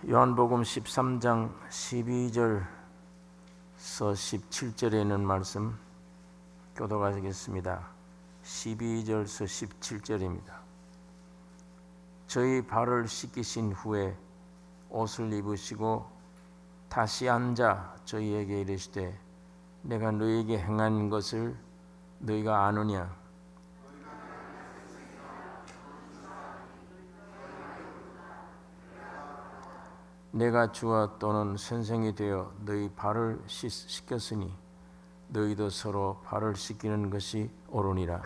요한복음 13장 12절서 17절에 있는 말씀 교독하겠습니다. 12절서 17절입니다. 저희 발을 씻기신 후에 옷을 입으시고 다시 앉아 저희에게 이르시되 내가 너희에게 행한 것을 너희가 아느냐? 내가 주와 또는 선생이 되어 너희 발을 씻겼으니 너희도 서로 발을 씻기는 것이 옳으니라.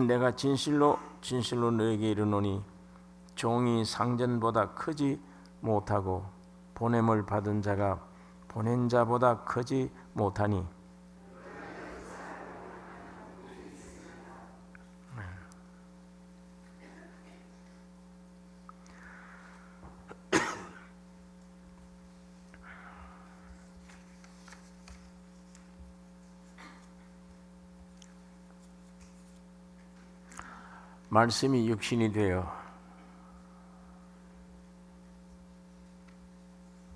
내가 진실로 너희에게 이르노니 종이 상전보다 크지 못하고 보냄을 받은 자가 보낸 자보다 크지 못하니 말씀이 육신이 되어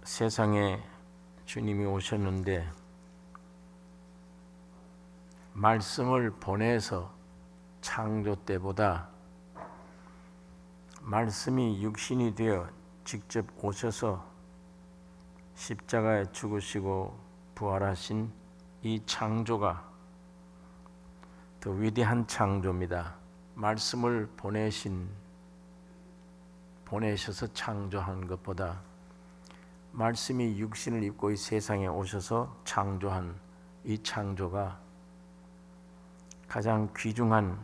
세상에 주님이 오셨는데 말씀을 보내서 창조 때보다 말씀이 육신이 되어 직접 오셔서 십자가에 죽으시고 부활하신 이 창조가 더 위대한 창조입니다. 말씀을 보내셔서 창조한 것보다 말씀이 육신을 입고 이 세상에 오셔서 창조한 이 창조가 가장 귀중한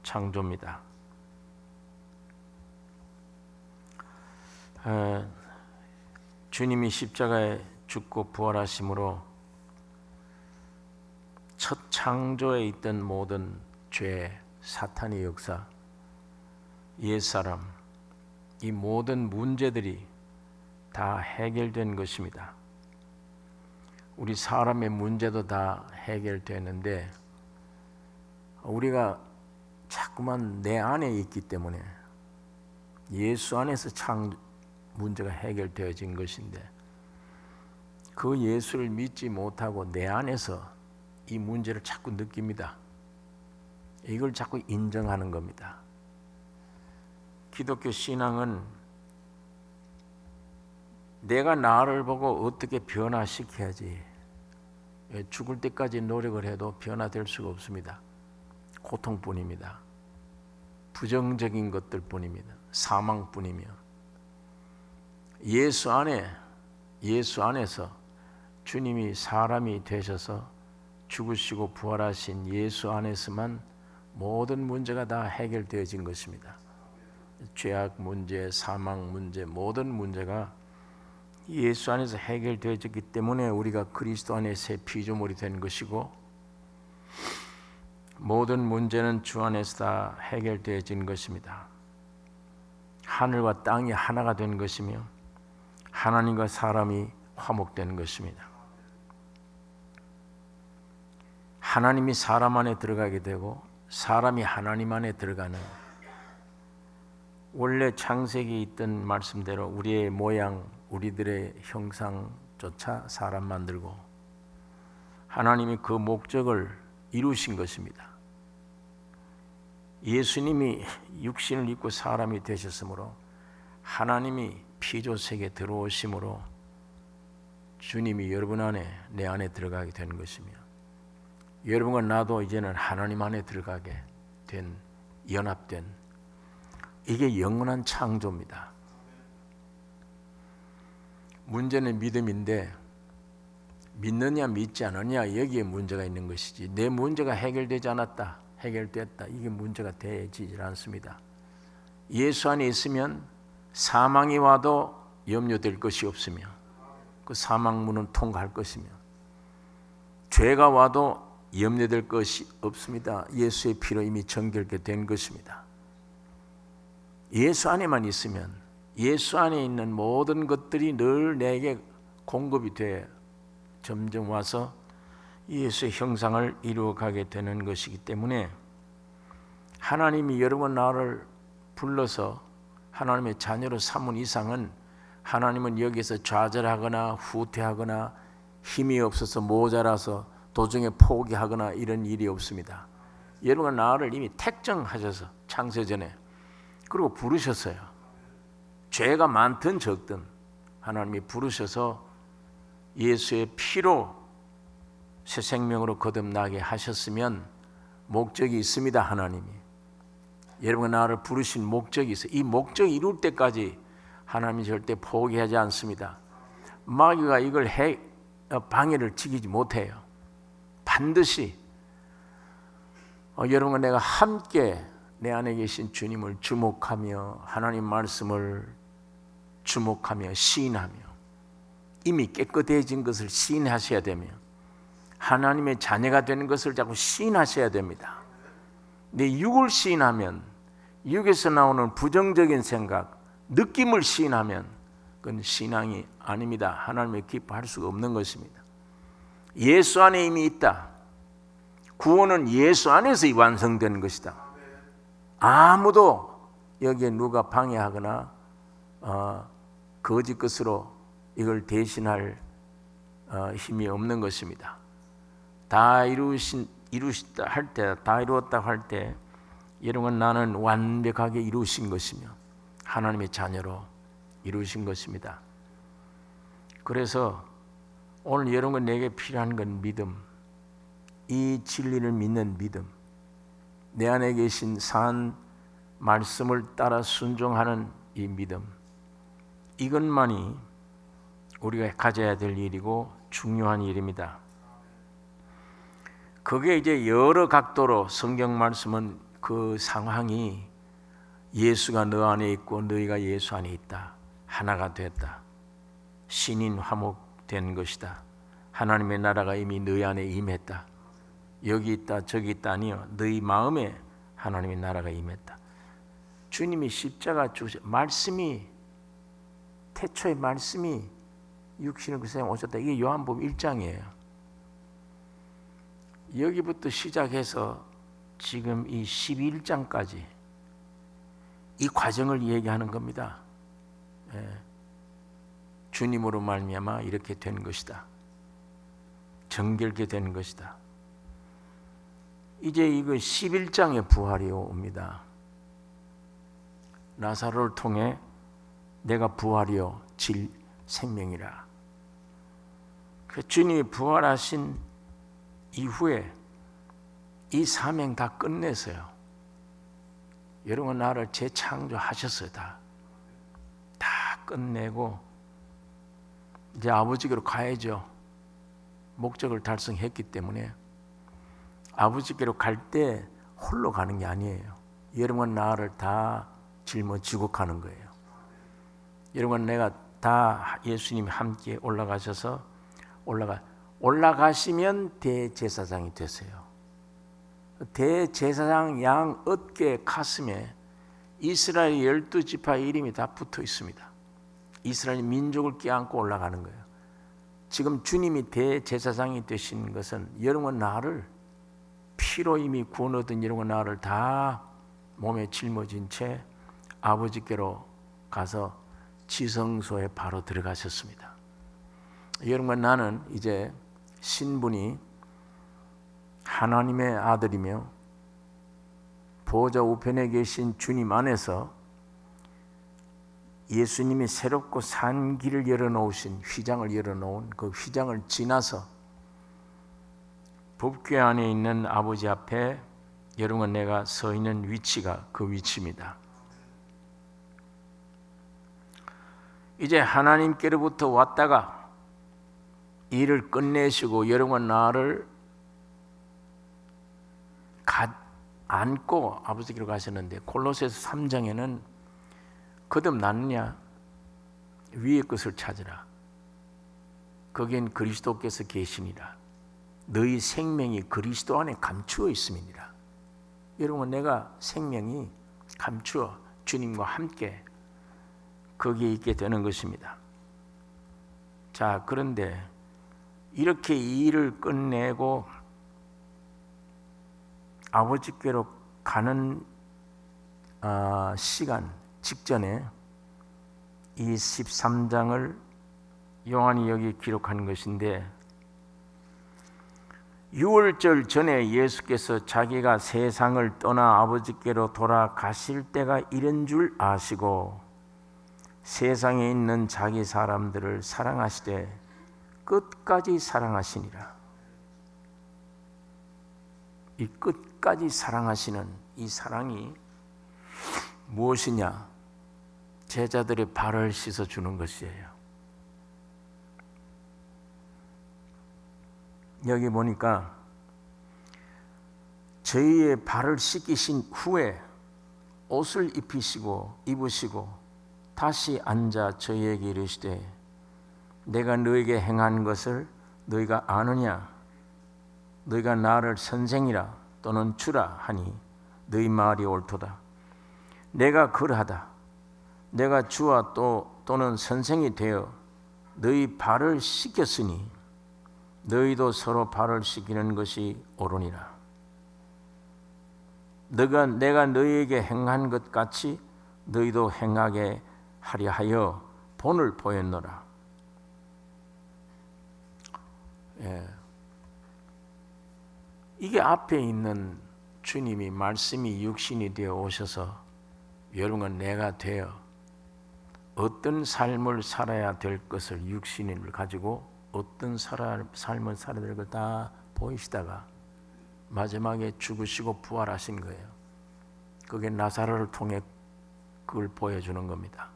창조입니다. 주님이 십자가에 죽고 부활하심으로 첫 창조에 있던 모든 죄, 사탄의 역사, 옛사람, 이 모든 문제들이 다 해결된 것입니다. 우리 사람의 문제도 다 해결되는데 우리가 자꾸만 내 안에 있기 때문에 예수 안에서 문제가 해결되어진 것인데 그 예수를 믿지 못하고 내 안에서 이 문제를 자꾸 느낍니다. 이걸 자꾸 인정하는 겁니다. 기독교 신앙은 내가 나를 보고 어떻게 변화시켜야지 죽을 때까지 노력을 해도 변화될 수가 없습니다. 고통뿐입니다. 부정적인 것들 뿐입니다. 사망뿐이며 예수 안에서 주님이 사람이 되셔서 죽으시고 부활하신 예수 안에서만 모든 문제가 다 해결되어진 것입니다. 죄악 문제, 사망 문제, 모든 문제가 예수 안에서 해결되어졌기 때문에 우리가 그리스도 안에 새 피조물이 된 것이고 모든 문제는 주 안에서 다 해결되어진 것입니다. 하늘과 땅이 하나가 된 것이며 하나님과 사람이 화목된 것입니다. 하나님이 사람 안에 들어가게 되고 사람이 하나님 안에 들어가는 원래 창세기에 있던 말씀대로 우리의 모양, 우리들의 형상조차 사람 만들고 하나님이 그 목적을 이루신 것입니다. 예수님이 육신을 입고 사람이 되셨으므로 하나님이 피조세계에 들어오심으로 주님이 여러분 안에 내 안에 들어가게 된 것이며 여러분과 나도 이제는 하나님 안에 들어가게 된 연합된 이게 영원한 창조입니다. 문제는 믿음인데 믿느냐 믿지 않느냐 여기에 문제가 있는 것이지 내 문제가 해결되지 않았다 해결됐다 이게 문제가 되지 않습니다. 예수 안에 있으면 사망이 와도 염려될 것이 없으며 그 사망문은 통과할 것이며 죄가 와도 염려될 것이 없습니다. 예수의 피로 이미 정결케 된 것입니다. 예수 안에만 있으면 예수 안에 있는 모든 것들이 늘 내게 공급이 돼 점점 와서 예수의 형상을 이루어가게 되는 것이기 때문에 하나님이 여러분 나를 불러서 하나님의 자녀로 삼은 이상은 하나님은 여기서 좌절하거나 후퇴하거나 힘이 없어서 모자라서 도중에 포기하거나 이런 일이 없습니다. 여러분 나를 이미 택정하셔서 창세전에 그리고 부르셨어요. 죄가 많든 적든 하나님이 부르셔서 예수의 피로 새 생명으로 거듭나게 하셨으면 목적이 있습니다. 하나님이 여러분 나를 부르신 목적이 있어요. 이 목적이 이룰 때까지 하나님이 절대 포기하지 않습니다. 마귀가 이걸 방해를 지키지 못해요. 반드시 여러분과 내가 함께 내 안에 계신 주님을 주목하며 하나님 말씀을 주목하며 시인하며 이미 깨끗해진 것을 시인하셔야 되며 하나님의 자녀가 되는 것을 자꾸 시인하셔야 됩니다. 내 육을 시인하면 육에서 나오는 부정적인 생각, 느낌을 시인하면 그건 신앙이 아닙니다. 하나님을 기뻐할 수가 없는 것입니다. 예수 안에 이미 있다. 구원은 예수 안에서 완성되는 것이다. 아무도 여기에 누가 방해하거나 거짓 것으로 이걸 대신할 힘이 없는 것입니다. 다 이루시다 할 때, 다 이루었다고 할 때 여러분 나는 완벽하게 이루신 것이며 하나님의 자녀로 이루신 것입니다. 그래서 오늘 여러분 내게 필요한 건 믿음, 이 진리를 믿는 믿음, 내 안에 계신 산 말씀을 따라 순종하는 이 믿음, 이것만이 우리가 가져야 될 일이고 중요한 일입니다. 그게 이제 여러 각도로 성경 말씀은 그 상황이 예수가 너 안에 있고 너희가 예수 안에 있다, 하나가 됐다, 신인 화목된 것이다, 하나님의 나라가 이미 너희 안에 임했다, 여기 있다 저기 있다 아니요, 너희 마음에 하나님의 나라가 임했다. 주님이 십자가 주신 말씀이, 태초의 말씀이 육신을 그 세상에 오셨다. 이게 요한복음 1장이에요. 여기부터 시작해서 지금 이 11장까지 이 과정을 얘기하는 겁니다. 주님으로 말미암아 이렇게 된 것이다, 정결케 된 것이다. 이제 이거 11장의 부활이 옵니다. 나사로를 통해 내가 부활이요 질 생명이라. 그 주님이 부활하신 이후에 이 사명 다 끝내서요. 여러분 나를 재창조하셨어요. 다 끝내고 이제 아버지께로 가야죠. 목적을 달성했기 때문에 아버지께로 갈 때 홀로 가는 게 아니에요. 여러분 나를 다 짊어지고 가는 거예요. 여러분 내가 다 예수님이 함께 올라가셔서 올라가시면 대제사장이 되세요. 대제사장 양 어깨 가슴에 이스라엘 12지파의 이름이 다 붙어 있습니다. 이스라엘 민족을 껴안고 올라가는 거예요. 지금 주님이 대제사장이 되신 것은 여러분 나를 피로 이미 구원 얻은 여러분 나를 다 몸에 짊어진 채 아버지께로 가서 지성소에 바로 들어가셨습니다. 여러분 나는 이제 신분이 하나님의 아들이며 보좌 우편에 계신 주님 안에서 예수님이 새롭고 산 길을 열어놓으신 휘장을 열어놓은 그 휘장을 지나서 법궤 안에 있는 아버지 앞에 여러분 내가 서 있는 위치가 그 위치입니다. 이제 하나님께로부터 왔다가 일을 끝내시고 여러분 나를 안고 아버지께로 가셨는데 골로새서 3장에는 거듭났느냐 위의 것을 찾으라, 거기엔 그리스도께서 계시니라, 너희 생명이 그리스도 안에 감추어 있음이니라. 여러분 내가 생명이 감추어 주님과 함께 거기에 있게 되는 것입니다. 자, 그런데 이렇게 이 일을 끝내고 아버지께로 가는 시간 직전에 이 13장을 요한이 여기 기록한 것인데, 유월절 전에 예수께서 자기가 세상을 떠나 아버지께로 돌아가실 때가 이른 줄 아시고 세상에 있는 자기 사람들을 사랑하시되 끝까지 사랑하시니라. 이 끝까지 사랑하시는 이 사랑이 무엇이냐? 제자들의 발을 씻어주는 것이에요. 여기 보니까 저희의 발을 씻기신 후에 옷을 입으시고 다시 앉아 저희에게 이르시되 내가 너에게 행한 것을 너희가 아느냐? 너희가 나를 선생이라 또는 주라 하니 너희 말이 옳도다. 내가 그러하다. 내가 주와 또는 선생이 되어 너희 발을 씻겼으니 너희도 서로 발을 씻기는 것이 옳으니라. 내가 너희에게 행한 것 같이 너희도 행하게 하려 하여 본을 보였노라. 이게 앞에 있는 주님이 말씀이 육신이 되어 오셔서 여러분과 내가 되어 어떤 삶을 살아야 될 것을 육신을 가지고 어떤 삶을 살아야 될 걸 다 보이시다가 마지막에 죽으시고 부활하신 거예요. 그게 나사로를 통해 그걸 보여주는 겁니다.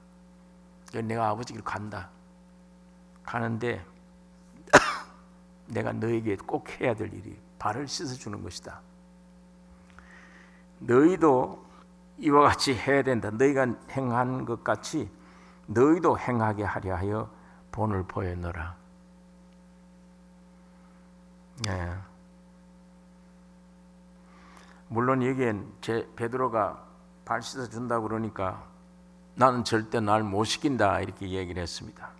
내가 아버지께로 간다. 가는데 내가 너에게 꼭 해야 될 일이 발을 씻어주는 것이다. 너희도 이와 같이 해야 된다. 너희가 행한 것 같이 너희도 행하게 하려 하여 본을 보였노라. 물론 여기엔 베드로가 발 씻어준다고 그러니까 나는 절대 날 못 시킨다 이렇게 얘기를 했습니다.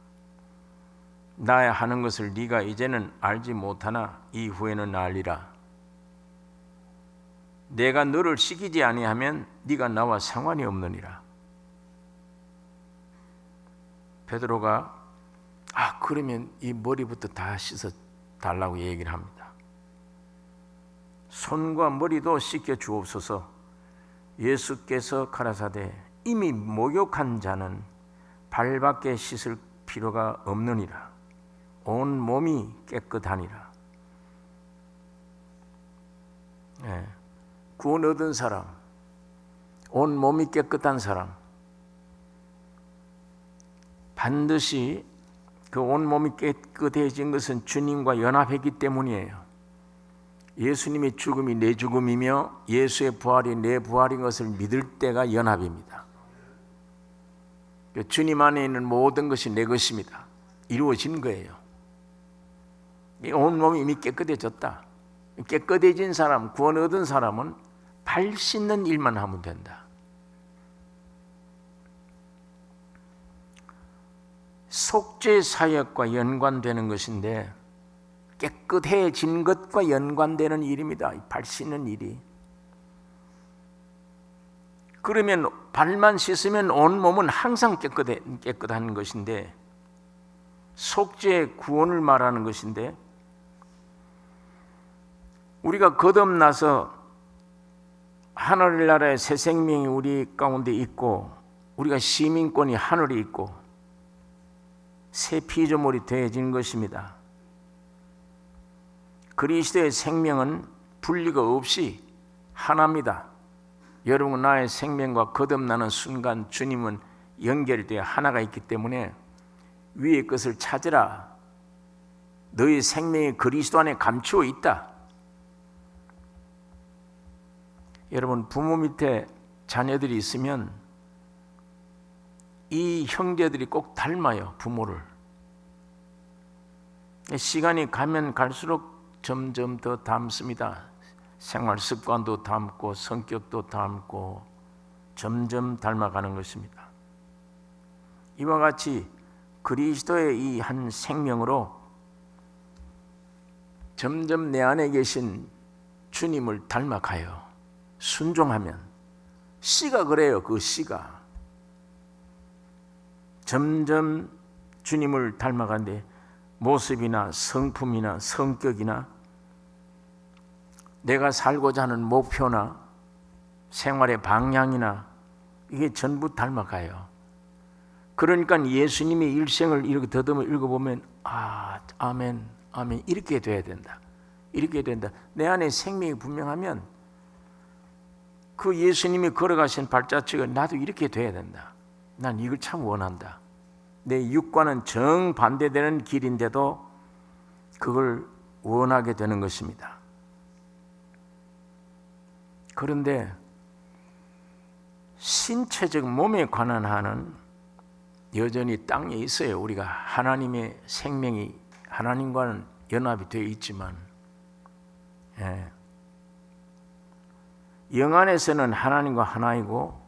나의 하는 것을 네가 이제는 알지 못하나 이후에는 알리라. 내가 너를 시키지 아니하면 네가 나와 상관이 없느니라. 베드로가 그러면 이 머리부터 다 씻어 달라고 얘기를 합니다. 손과 머리도 씻겨 주옵소서. 예수께서 가라사대 이미 목욕한 자는 발밖에 씻을 필요가 없느니라. 온 몸이 깨끗하니라. 구원 얻은 사람, 온 몸이 깨끗한 사람, 반드시 그 온 몸이 깨끗해진 것은 주님과 연합했기 때문이에요. 예수님의 죽음이 내 죽음이며 예수의 부활이 내 부활인 것을 믿을 때가 연합입니다. 주님 안에 있는 모든 것이 내 것입니다. 이루어진 거예요. 온 몸이 이미 깨끗해졌다. 깨끗해진 사람, 구원 얻은 사람은 발 씻는 일만 하면 된다. 속죄 사역과 연관되는 것인데 깨끗해진 것과 연관되는 일입니다. 발 씻는 일이. 그러면 발만 씻으면 온 몸은 항상 깨끗한 것인데, 속죄 구원을 말하는 것인데, 우리가 거듭나서 하늘나라의 새 생명이 우리 가운데 있고 우리가 시민권이 하늘에 있고 새 피조물이 되어진 것입니다. 그리스도의 생명은 분리가 없이 하나입니다. 여러분, 나의 생명과 거듭나는 순간 주님은 연결되어 하나가 있기 때문에 위의 것을 찾으라. 너희 생명이 그리스도 안에 감추어 있다. 여러분, 부모 밑에 자녀들이 있으면 이 형제들이 꼭 닮아요. 부모를. 시간이 가면 갈수록 점점 더 닮습니다. 생활 습관도 닮고 성격도 닮고 점점 닮아가는 것입니다. 이와 같이 그리스도의 이 한 생명으로 점점 내 안에 계신 주님을 닮아가요. 순종하면. 씨가 그래요. 그 씨가 점점 주님을 닮아가는데 모습이나 성품이나 성격이나 내가 살고자 하는 목표나 생활의 방향이나 이게 전부 닮아가요. 그러니까 예수님의 일생을 이렇게 더듬어 읽어보면 아멘, 아멘 이렇게 돼야 된다. 이렇게 된다. 내 안에 생명이 분명하면 그 예수님이 걸어가신 발자취가 나도 이렇게 돼야 된다. 난 이걸 참 원한다. 내 육과는 정반대되는 길인데도 그걸 원하게 되는 것입니다. 그런데 신체적 몸에 관한 한은 여전히 땅에 있어요. 우리가 하나님의 생명이 하나님과는 연합이 되어 있지만 영 안에서는 하나님과 하나이고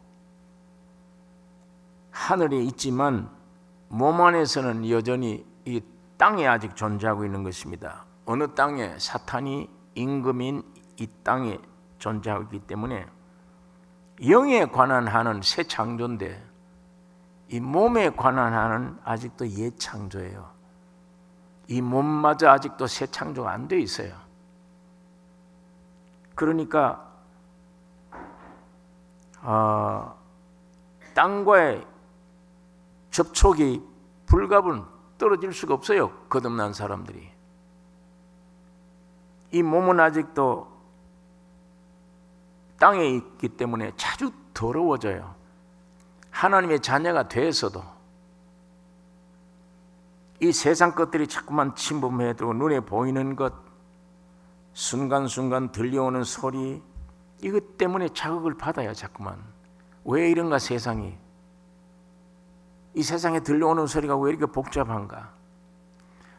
하늘에 있지만 몸 안에서는 여전히 이 땅에 아직 존재하고 있는 것입니다. 어느 땅에 사탄이 임금인 이 땅에 존재하고 있기 때문에 영에 관한 한은 새 창조인데 이 몸에 관한 한은 아직도 옛 창조예요. 이 몸마저 아직도 새 창조가 안 돼 있어요. 그러니까 땅과의 접촉이 불가분 떨어질 수가 없어요. 거듭난 사람들이. 이 몸은 아직도 땅에 있기 때문에 자주 더러워져요. 하나님의 자녀가 돼서도 이 세상 것들이 자꾸만 침범해 들고 눈에 보이는 것, 순간순간 들려오는 소리, 이것 때문에 자극을 받아요. 자꾸만. 왜 이런가 세상이. 이 세상에 들려오는 소리가 왜 이렇게 복잡한가?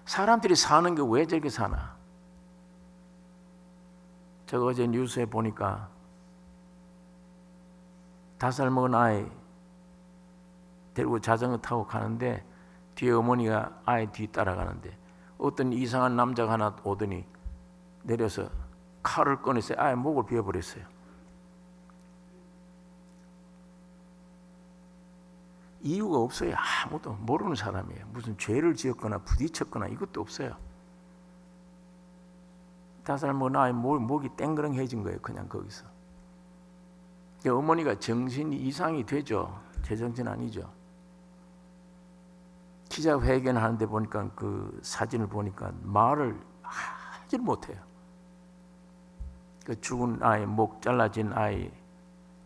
사람들이 사는 게 왜 저렇게 사나? 제가 어제 뉴스에 보니까 5살 먹은 아이 데리고 자전거 타고 가는데 뒤에 어머니가 아이 뒤 따라가는데 어떤 이상한 남자가 하나 오더니 내려서 칼을 꺼내서 아이 목을 베어버렸어요. 이유가 없어요. 아무도 모르는 사람이에요. 무슨 죄를 지었거나 부딪혔거나 이것도 없어요. 5살 먹은 아이 목이 땡그렁해진 거예요. 그냥 거기서. 어머니가 정신이 이상이 되죠. 제정신 아니죠. 기자회견 하는데 보니까 그 사진을 보니까 말을 하지 못해요. 그 죽은 아이, 목 잘라진 아이,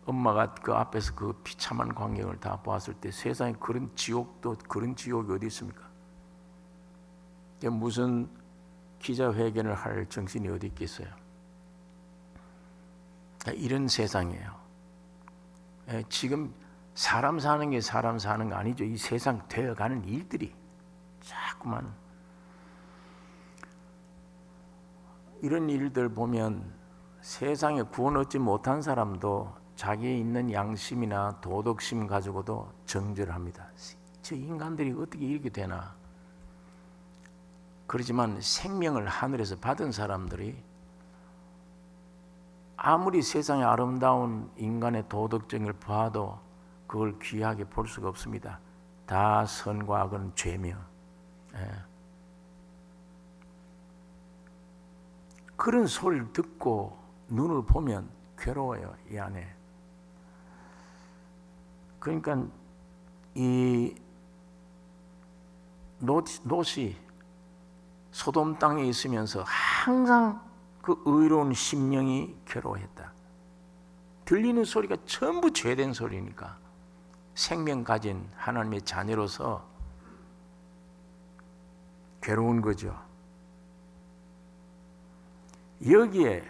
엄마가 그 앞에서 그 비참한 광경을 다 보았을 때 세상에 그런 지옥이 어디 있습니까? 무슨 기자회견을 할 정신이 어디 있겠어요? 이런 세상이에요. 지금 사람 사는 게 사람 사는 거 아니죠. 이 세상 되어가는 일들이 자꾸만 이런 일들 보면 세상에 구원 얻지 못한 사람도 자기에 있는 양심이나 도덕심 가지고도 정죄를 합니다. 저 인간들이 어떻게 이렇게 되나? 그렇지만 생명을 하늘에서 받은 사람들이 아무리 세상의 아름다운 인간의 도덕적인 걸 봐도 그걸 귀하게 볼 수가 없습니다. 다 선과 악은 죄며. 그런 소리를 듣고 눈을 보면 괴로워요. 이 안에. 그러니까 이 롯이 소돔 땅에 있으면서 항상 그 의로운 심령이 괴로워했다. 들리는 소리가 전부 죄된 소리니까 생명 가진 하나님의 자녀로서 괴로운 거죠. 여기에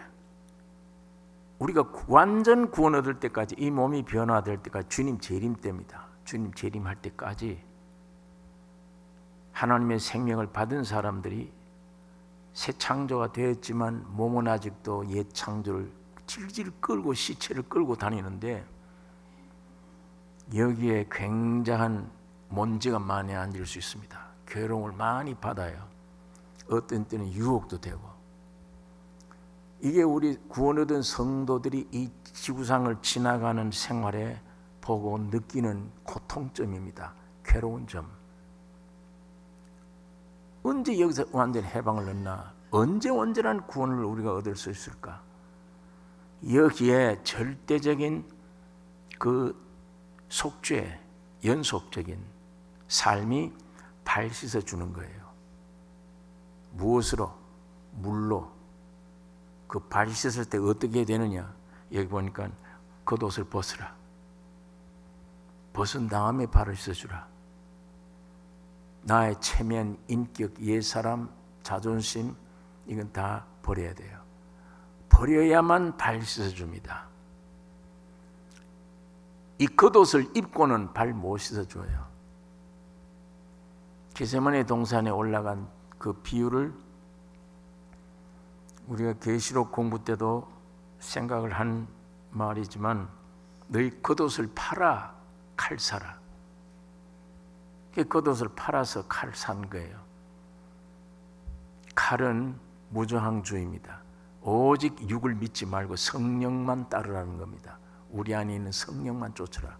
우리가 완전 구원 얻을 때까지, 이 몸이 변화될 때까지, 주님 재림 때입니다. 주님 재림할 때까지 하나님의 생명을 받은 사람들이 새 창조가 되었지만 몸은 아직도 옛 창조를 질질 끌고 시체를 끌고 다니는데 여기에 굉장한 먼지가 많이 앉을 수 있습니다. 괴로움을 많이 받아요. 어떤 때는 유혹도 되고 이게 우리 구원 얻은 성도들이 이 지구상을 지나가는 생활에 보고 느끼는 고통점입니다. 괴로운 점. 언제 여기서 완전히 해방을 얻나? 언제 온전한 구원을 우리가 얻을 수 있을까? 여기에 절대적인 그 속죄, 연속적인 삶이 발 씻어주는 거예요. 무엇으로? 물로. 그 발 씻었을 때 어떻게 되느냐? 여기 보니까 겉옷을 벗으라. 벗은 다음에 발을 씻어주라. 나의 체면, 인격, 옛사람, 자존심 이건 다 버려야 돼요. 버려야만 발 씻어줍니다. 이 겉옷을 입고는 발 못 씻어줘요. 겟세마네 동산에 올라간 그 비유를 우리가 계시록 공부 때도 생각을 한 말이지만 너희 겉옷을 팔아 칼 사라. 그 겉옷을 팔아서 칼 산 거예요. 칼은 무저항주의입니다. 오직 육을 믿지 말고 성령만 따르라는 겁니다. 우리 안에 있는 성령만 쫓으라.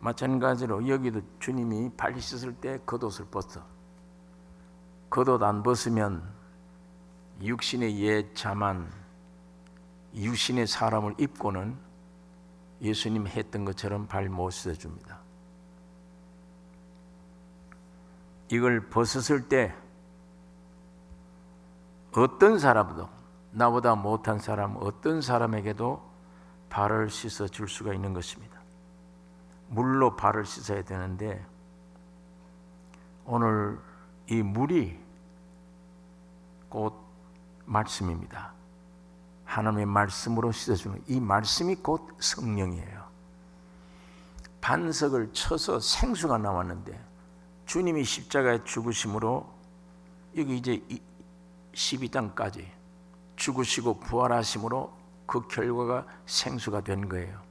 마찬가지로 여기도 주님이 발 씻을 때 겉옷을 벗어. 겉옷 안 벗으면 육신의 옛 자만, 육신의 사람을 입고는 예수님이 했던 것처럼 발 못 씻어줍니다. 이걸 벗었을 때 어떤 사람도, 나보다 못한 사람 어떤 사람에게도 발을 씻어 줄 수가 있는 것입니다. 물로 발을 씻어야 되는데 오늘 이 물이 곧 말씀입니다. 하나님의 말씀으로 씻어주는 이 말씀이 곧 성령이에요. 반석을 쳐서 생수가 나왔는데 주님이 십자가에 죽으심으로 여기 이제 12장까지 죽으시고 부활하심으로 그 결과가 생수가 된 거예요.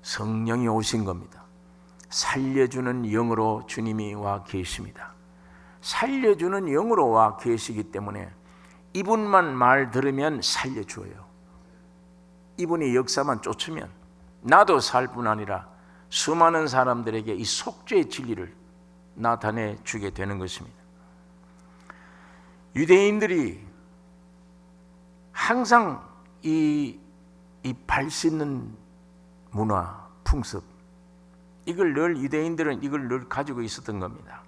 성령이 오신 겁니다. 살려주는 영으로 주님이 와 계십니다. 살려주는 영으로 와 계시기 때문에 이분만 말 들으면 살려줘요. 이분의 역사만 쫓으면 나도 살 뿐 아니라 수많은 사람들에게 이 속죄의 진리를 나타내 주게 되는 것입니다. 유대인들이 항상 이 발 씻는 문화, 풍습 이걸 늘 유대인들은 이걸 늘 가지고 있었던 겁니다.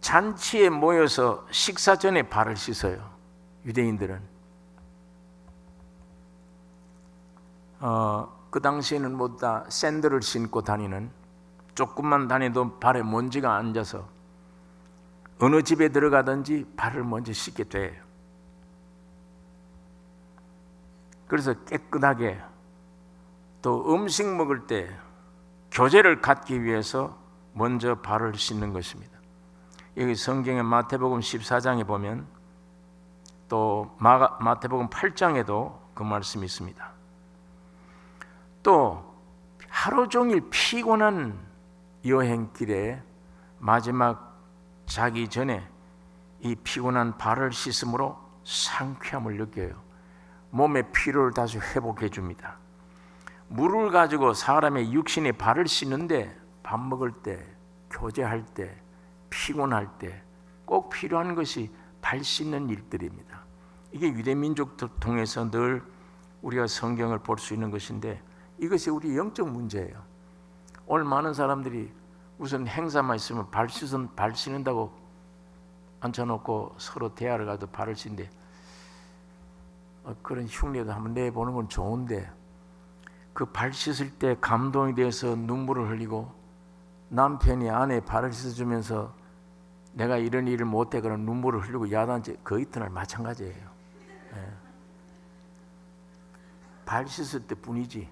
잔치에 모여서 식사 전에 발을 씻어요. 유대인들은 그 당시에는 뭐 다 샌들을 신고 다니는, 조금만 다녀도 발에 먼지가 앉아서 어느 집에 들어가든지 발을 먼저 씻게 돼요. 그래서 깨끗하게, 또 음식 먹을 때 교제를 갖기 위해서 먼저 발을 씻는 것입니다. 여기 성경의 마태복음 14장에 보면 또 마태복음 8장에도 그 말씀이 있습니다. 또 하루 종일 피곤한 여행길에 마지막 자기 전에 이 피곤한 발을 씻음으로 상쾌함을 느껴요. 몸의 피로를 다시 회복해 줍니다. 물을 가지고 사람의 육신의 발을 씻는데 밥 먹을 때, 교제할 때, 피곤할 때 꼭 필요한 것이 발 씻는 일들입니다. 이게 유대민족들 통해서 늘 우리가 성경을 볼 수 있는 것인데 이것이 우리 영적 문제예요. 오늘 많은 사람들이 무슨 행사만 있으면 발 씻는다고 앉혀놓고 서로 대화를 가도 발을 씻는데 그런 흉내도 한번 내보는 건 좋은데 그 발 씻을 때 감동이 돼서 눈물을 흘리고 남편이 아내 발을 씻어주면서 내가 이런 일을 못해 그런 눈물을 흘리고 야단치 그 이튿날 마찬가지예요. 발 씻을 때 뿐이지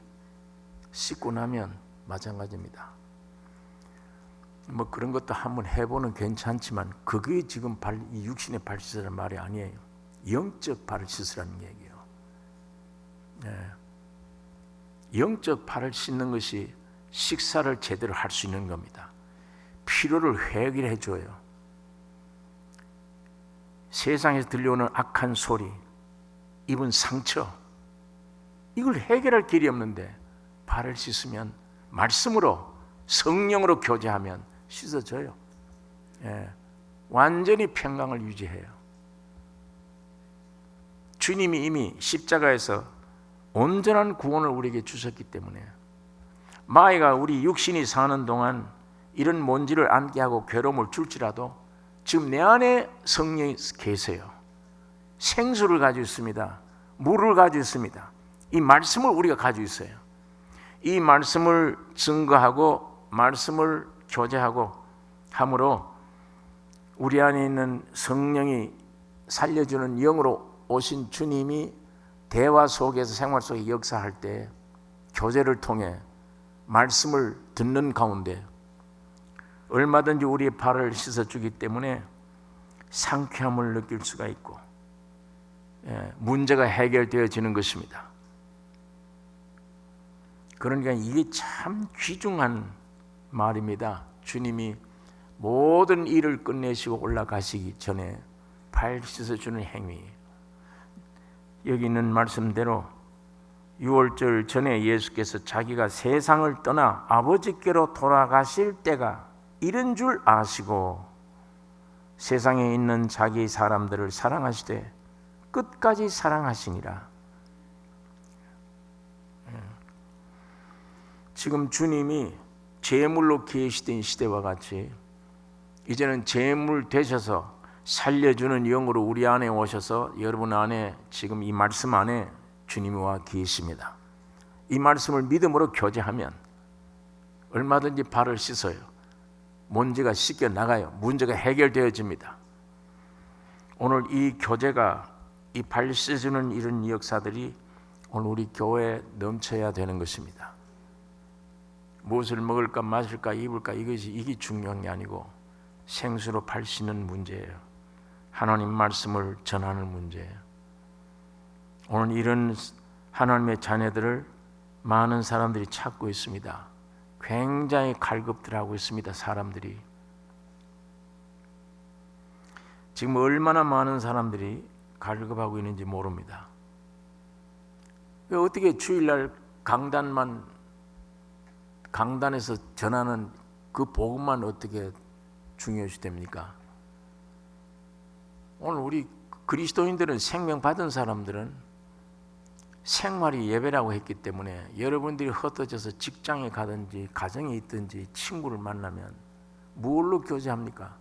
씻고 나면 마찬가지입니다. 뭐 그런 것도 한번 해보는 괜찮지만 그게 지금 이 육신의 발 씻으라는 말이 아니에요. 영적 발을 씻으라는 얘기예요. 영적 발을 씻는 것이 식사를 제대로 할 수 있는 겁니다. 피로를 회복해 줘요. 세상에서 들려오는 악한 소리, 입은 상처, 이걸 해결할 길이 없는데 발을 씻으면 말씀으로, 성령으로 교제하면 씻어져요. 완전히 평강을 유지해요. 주님이 이미 십자가에서 온전한 구원을 우리에게 주셨기 때문에 마귀가 우리 육신이 사는 동안 이런 먼지를 안게 하고 괴로움을 줄지라도 지금 내 안에 성령이 계세요. 생수를 가지고 있습니다. 물을 가지고 있습니다. 이 말씀을 우리가 가지고 있어요. 이 말씀을 증거하고 말씀을 교제하고 함으로 우리 안에 있는 성령이 살려주는 영으로 오신 주님이 대화 속에서, 생활 속에 역사할 때 교제를 통해 말씀을 듣는 가운데 얼마든지 우리의 발을 씻어주기 때문에 상쾌함을 느낄 수가 있고 문제가 해결되어지는 것입니다. 그러니까 이게 참 귀중한 말입니다. 주님이 모든 일을 끝내시고 올라가시기 전에 발 씻어주는 행위, 여기 있는 말씀대로 유월절 전에 예수께서 자기가 세상을 떠나 아버지께로 돌아가실 때가 이른 줄 아시고 세상에 있는 자기 사람들을 사랑하시되 끝까지 사랑하시니라. 지금 주님이 제물로 계시던 시대와 같이 이제는 제물 되셔서 살려주는 영으로 우리 안에 오셔서 여러분 안에 지금 이 말씀 안에 주님이 와 계십니다. 이 말씀을 믿음으로 교제하면 얼마든지 발을 씻어요. 먼지가 씻겨 나가요. 문제가 해결되어집니다. 오늘 이 교제가, 이 발 씻어주는 이런 역사들이 오늘 우리 교회에 넘쳐야 되는 것입니다. 무엇을 먹을까 마실까 입을까 이게 중요한 게 아니고 생수로 발 씻는 문제예요. 하나님 말씀을 전하는 문제예요. 오늘 이런 하나님의 자녀들을 많은 사람들이 찾고 있습니다. 굉장히 갈급들하고 있습니다. 사람들이 지금 얼마나 많은 사람들이 갈급하고 있는지 모릅니다. 어떻게 주일날 강단에서 전하는 그 복음만 어떻게 중요시 됩니까? 오늘 우리 그리스도인들은, 생명 받은 사람들은 생활이 예배라고 했기 때문에 여러분들이 흩어져서 직장에 가든지 가정에 있든지 친구를 만나면 뭘로 교제합니까?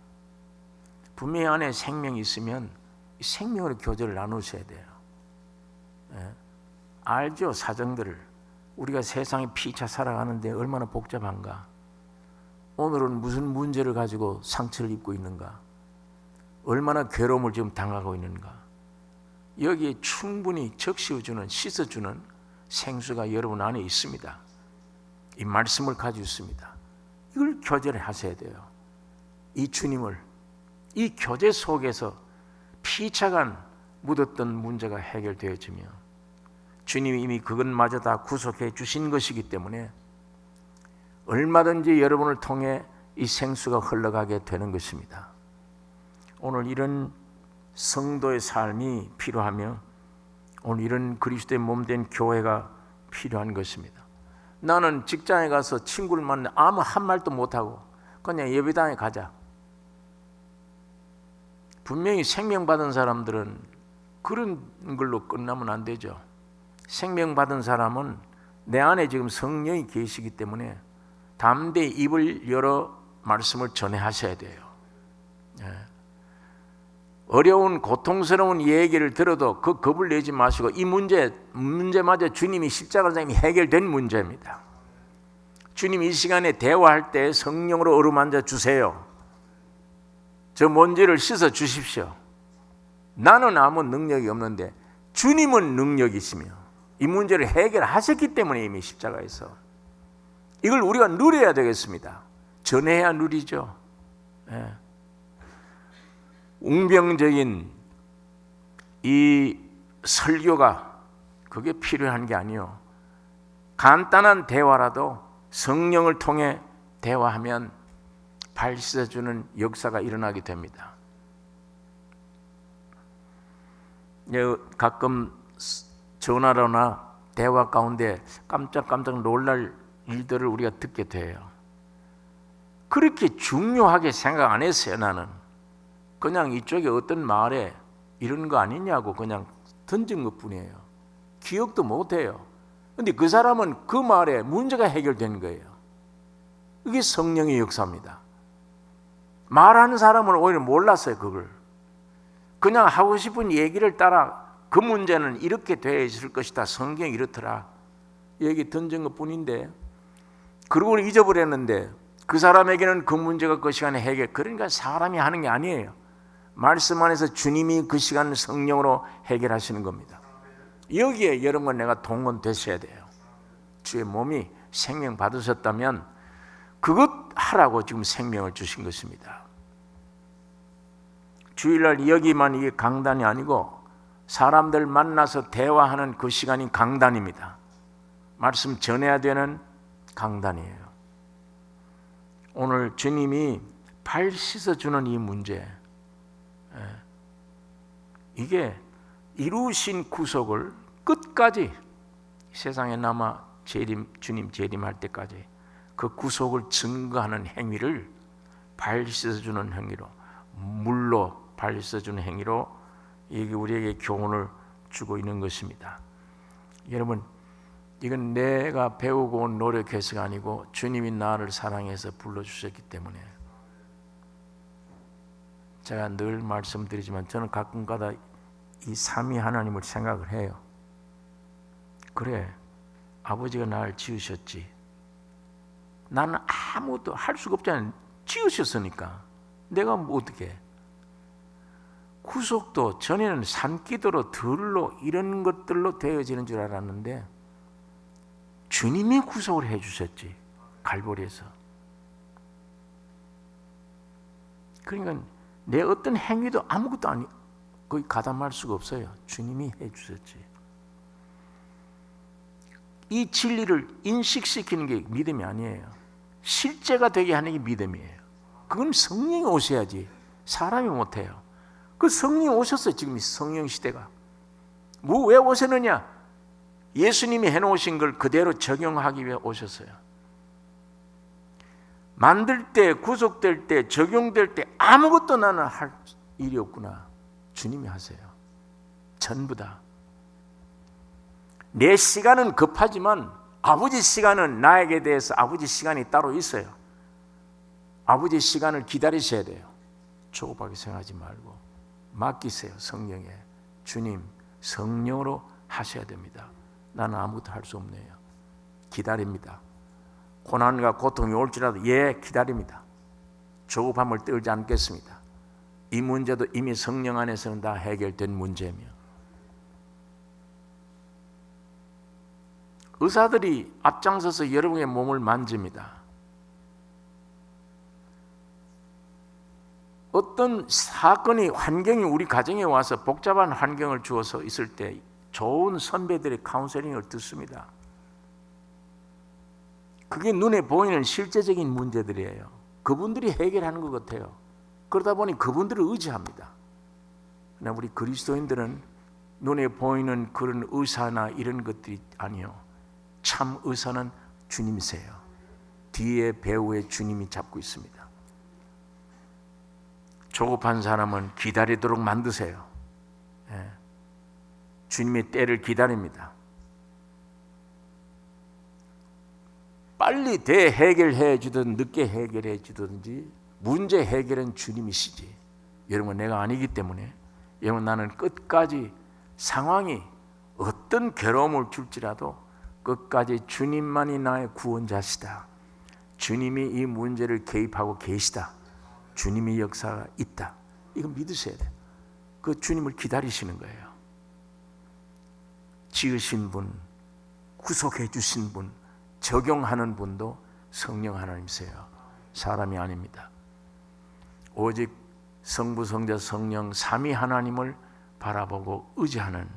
분명히 안에 생명이 있으면 생명으로 교제를 나누셔야 돼요. 알죠? 사정들을. 우리가 세상에 피차 살아가는데 얼마나 복잡한가. 오늘은 무슨 문제를 가지고 상처를 입고 있는가, 얼마나 괴로움을 지금 당하고 있는가. 여기에 충분히 적시어주는, 씻어주는 생수가 여러분 안에 있습니다. 이 말씀을 가지고 있습니다. 이걸 교제를 하셔야 돼요. 이 주님을, 이 교제 속에서 피차간 묻었던 문제가 해결되어지며 주님이 이미 그것마저 다 구속해 주신 것이기 때문에 얼마든지 여러분을 통해 이 생수가 흘러가게 되는 것입니다. 오늘 이런 성도의 삶이 필요하며 오늘 이런 그리스도의 몸된 교회가 필요한 것입니다. 나는 직장에 가서 친구를 만나 아무 한 말도 못하고 그냥 예배당에 가자. 분명히 생명받은 사람들은 그런 걸로 끝나면 안 되죠. 생명받은 사람은 내 안에 지금 성령이 계시기 때문에 담대히 입을 열어 말씀을 전해하셔야 돼요. 어려운 고통스러운 얘기를 들어도 그 겁을 내지 마시고 이 문제마저 주님이 십자가로 이미 해결된 문제입니다. 주님이 이 시간에 대화할 때 성령으로 어루만져 주세요. 저 먼지를 씻어 주십시오. 나는 아무 능력이 없는데 주님은 능력이시며 이 문제를 해결하셨기 때문에 이미 십자가에서 이걸 우리가 누려야 되겠습니다. 전해야 누리죠. 웅병적인 이 설교가 그게 필요한 게 아니요. 간단한 대화라도 성령을 통해 대화하면 발 씻어주는 역사가 일어나게 됩니다. 가끔 전화로나 대화 가운데 깜짝깜짝 놀랄 일들을 우리가 듣게 돼요. 그렇게 중요하게 생각 안 했어요. 나는 그냥 이쪽에 어떤 말에 이런 거 아니냐고 그냥 던진 것뿐이에요. 기억도 못해요. 근데 그 사람은 그 말에 문제가 해결된 거예요. 이게 성령의 역사입니다. 말하는 사람은 오히려 몰랐어요. 그걸 그냥 하고 싶은 얘기를 따라 그 문제는 이렇게 되어 있을 것이다, 성경이 이렇더라, 얘기 던진 것뿐인데 그러고 잊어버렸는데 그 사람에게는 그 문제가 그 시간에 해결. 그러니까 사람이 하는 게 아니에요. 말씀 안에서 주님이 그 시간을 성령으로 해결하시는 겁니다. 여기에 여러분 내가 동원되셔야 돼요. 주의 몸이 생명 받으셨다면 그것 하라고 지금 생명을 주신 것입니다. 주일날 여기만 이게 강단이 아니고 사람들 만나서 대화하는 그 시간이 강단입니다. 말씀 전해야 되는 강단이에요. 오늘 주님이 발 씻어주는 이 문제, 이게 이루신 구속을 끝까지 세상에 남아 주님 재림할 때까지 그 구속을 증거하는 행위를 발 씻어주는 행위로, 물로 발 씻어주는 행위로 이게 우리에게 교훈을 주고 있는 것입니다. 여러분, 이건 내가 배우고 온 노력해서가 아니고 주님이 나를 사랑해서 불러주셨기 때문에. 제가 늘 말씀드리지만 저는 가끔가다 이 삼위 하나님을 생각을 해요. 그래, 아버지가 나를 지으셨지. 나는 아무것도 할 수가 없잖아요. 지으셨으니까. 내가 뭐 어떻게 해. 구속도 전에는 산기도로 들로 이런 것들로 되어지는 줄 알았는데 주님이 구속을 해주셨지, 갈보리에서. 그러니까 내 어떤 행위도 아무것도 아니, 거의 가담할 수가 없어요. 주님이 해주셨지. 이 진리를 인식시키는 게 믿음이 아니에요. 실제가 되게 하는 게 믿음이에요. 그건 성령이 오셔야지 사람이 못해요. 그 성령이 오셨어요. 지금 이 성령 시대가. 뭐 왜 오셨느냐? 예수님이 해놓으신 걸 그대로 적용하기 위해 오셨어요. 만들 때, 구속될 때, 적용될 때 아무것도 나는 할 일이 없구나. 주님이 하세요. 전부 다. 내 시간은 급하지만 아버지 시간은 나에게 대해서 아버지 시간이 따로 있어요. 아버지 시간을 기다리셔야 돼요. 조급하게 생각하지 말고 맡기세요. 성령에. 주님, 성령으로 하셔야 됩니다. 나는 아무것도 할 수 없네요. 기다립니다. 고난과 고통이 올지라도 기다립니다. 조급함을 떨지 않겠습니다. 이 문제도 이미 성령 안에서는 다 해결된 문제며, 의사들이 앞장서서 여러분의 몸을 만집니다. 어떤 사건이, 환경이 우리 가정에 와서 복잡한 환경을 주어서 있을 때 좋은 선배들의 카운셀링을 듣습니다. 그게 눈에 보이는 실제적인 문제들이에요. 그분들이 해결하는 것 같아요. 그러다 보니 그분들을 의지합니다. 그러나 우리 그리스도인들은 눈에 보이는 그런 의사나 이런 것들이 아니요. 참 의사는 주님이세요. 뒤에 배후에 주님이 잡고 있습니다. 조급한 사람은 기다리도록 만드세요. 주님의 때를 기다립니다. 빨리 대해결해 주든 늦게 해결해 주든지 문제 해결은 주님이시지. 여러분, 내가 아니기 때문에. 여러분, 나는 끝까지 상황이 어떤 괴로움을 줄지라도 끝까지 주님만이 나의 구원자시다. 주님이 이 문제를 개입하고 계시다. 주님의 역사가 있다. 이거 믿으셔야 돼요. 그 주님을 기다리시는 거예요. 지으신 분, 구속해 주신 분, 적용하는 분도 성령 하나님이세요. 사람이 아닙니다. 오직 성부, 성자, 성령 삼위 하나님을 바라보고 의지하는,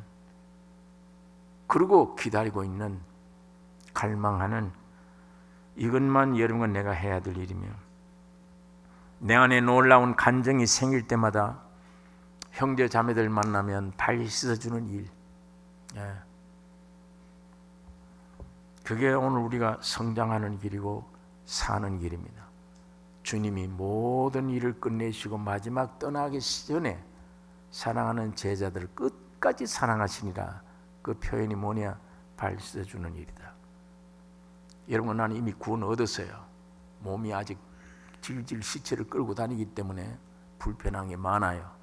그리고 기다리고 있는, 갈망하는, 이것만 여러분과 내가 해야 될 일이며, 내 안에 놀라운 간증이 생길 때마다 형제 자매들 만나면 발 씻어주는 일, 그게 오늘 우리가 성장하는 길이고 사는 길입니다. 주님이 모든 일을 끝내시고 마지막 떠나기 전에 사랑하는 제자들을 끝까지 사랑하시니라. 그 표현이 뭐냐? 발 씻어주는 일이다. 여러분, 나는 이미 구원 얻었어요. 몸이 아직 질질 시체를 끌고 다니기 때문에 불편한 게 많아요.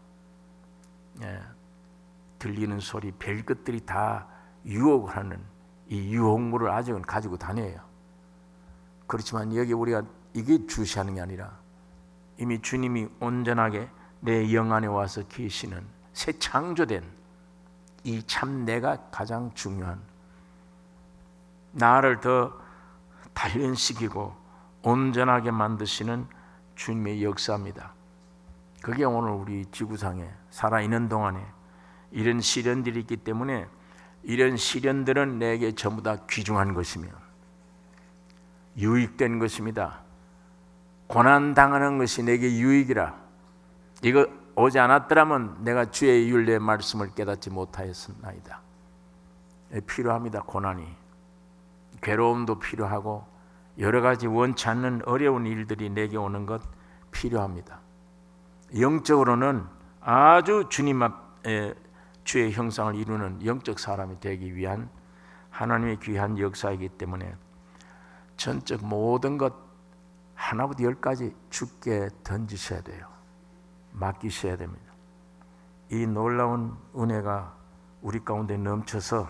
들리는 소리, 별 것들이 다 유혹을 하는 이 유혹물을 아직은 가지고 다녀요. 그렇지만 여기 우리가 이게 주시하는 게 아니라 이미 주님이 온전하게 내 영 안에 와서 계시는 새 창조된 이 참 내가 가장 중요한, 나를 더 단련시키고 온전하게 만드시는 주님의 역사입니다. 그게 오늘 우리 지구상에 살아있는 동안에 이런 시련들이 있기 때문에 이런 시련들은 내게 전부 다 귀중한 것이며 유익된 것입니다. 고난당하는 것이 내게 유익이라. 이거 오지 않았더라면 내가 주의 율례의 말씀을 깨닫지 못하였나이다. 필요합니다. 고난이, 괴로움도 필요하고 여러 가지 원치 않는 어려운 일들이 내게 오는 것 필요합니다. 영적으로는 아주 주님 앞에 주의 형상을 이루는 영적 사람이 되기 위한 하나님의 귀한 역사이기 때문에 전적 모든 것 하나부터 열까지 주께 던지셔야 돼요. 맡기셔야 됩니다. 이 놀라운 은혜가 우리 가운데 넘쳐서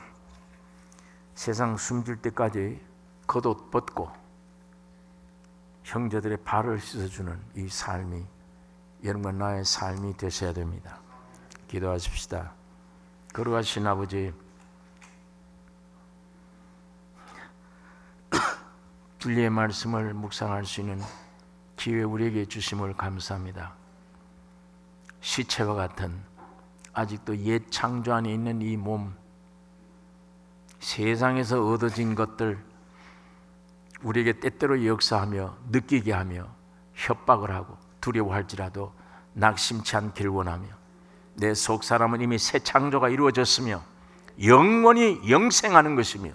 세상 숨질 때까지 겉옷 벗고 형제들의 발을 씻어주는 이 삶이 여러분과 나의 삶이 되셔야 됩니다. 기도하십시다. 거룩하신 아버지, 진리의 말씀을 묵상할 수 있는 기회 우리에게 주심을 감사합니다. 시체와 같은 아직도 옛 창조 안에 있는 이 몸, 세상에서 얻어진 것들 우리에게 때때로 역사하며 느끼게 하며 협박을 하고 두려워할지라도 낙심치 않기를 원하며, 내 속사람은 이미 새 창조가 이루어졌으며 영원히 영생하는 것이며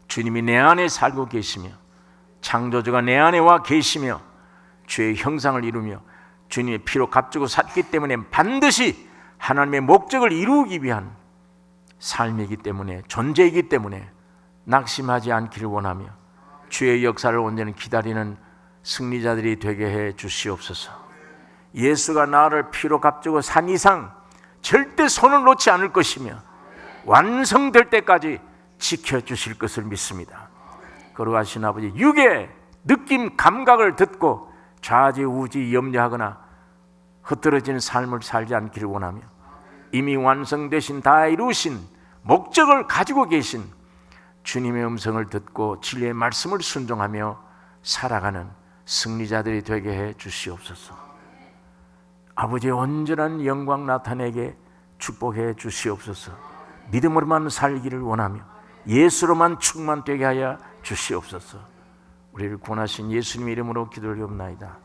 주님이 내 안에 살고 계시며 창조주가 내 안에 와 계시며 주의 형상을 이루며 주님의 피로 값주고 샀기 때문에 반드시 하나님의 목적을 이루기 위한 삶이기 때문에, 존재이기 때문에 낙심하지 않기를 원하며 주의 역사를 온전히 기다리는 승리자들이 되게 해 주시옵소서. 예수가 나를 피로 값주고 산 이상 절대 손을 놓지 않을 것이며 완성될 때까지 지켜주실 것을 믿습니다. 거룩하신 아버지, 육의 느낌 감각을 듣고 좌지우지 염려하거나 흩어지는 삶을 살지 않기를 원하며 이미 완성되신 다 이루신 목적을 가지고 계신 주님의 음성을 듣고 진리의 말씀을 순종하며 살아가는 승리자들이 되게 해 주시옵소서. 아버지의 온전한 영광 나타내게 축복해 주시옵소서. 믿음으로만 살기를 원하며 예수로만 충만되게 하여 주시옵소서. 우리를 구원하신 예수님의 이름으로 기도를 드리옵나이다.